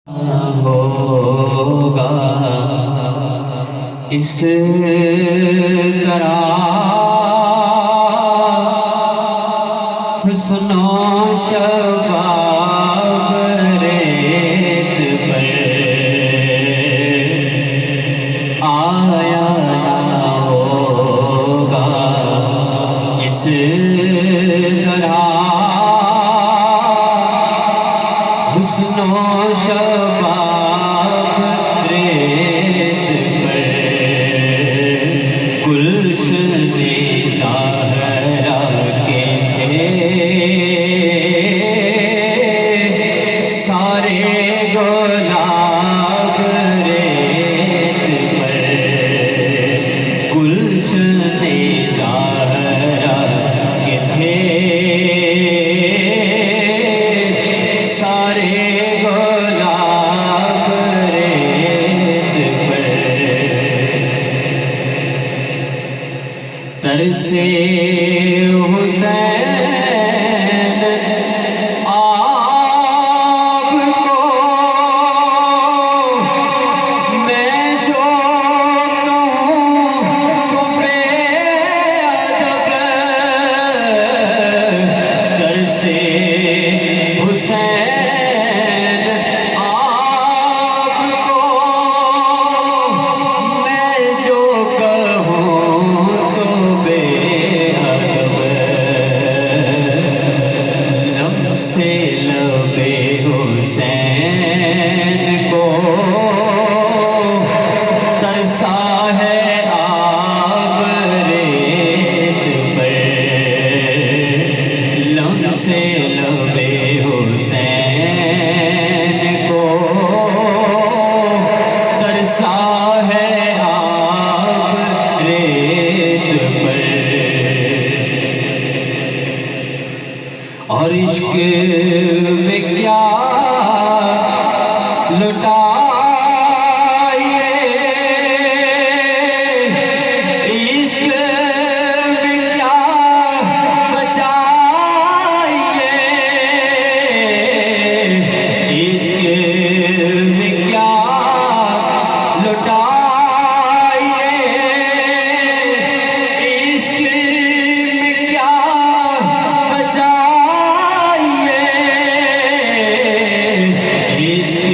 होगा इस तरह हुस्नो शबाब रेत पर आया ना होगा इस तरह हुस्नो शबाब रेत पर गुलशन ज़ाहरा के थे सारे गुलाब रेत पर गुलशन ज़ाहरा के थे सारे गुलाब रेत पर तरसे हुसैन आपको मैं जो कहूँ तो बेअदब तरसे हुसैन आपको मैं जो कहूँ तो बेअदब लब से लबे हुसैन को तरसा है आब रेत पर लब से लबे हुसैन को तरसा है आब रेत पर और इश्क में क्या लुटाइए इश्क में क्या बचाइए इश्क में क्या लुटाइए इश्क में क्या बचाइए इश्क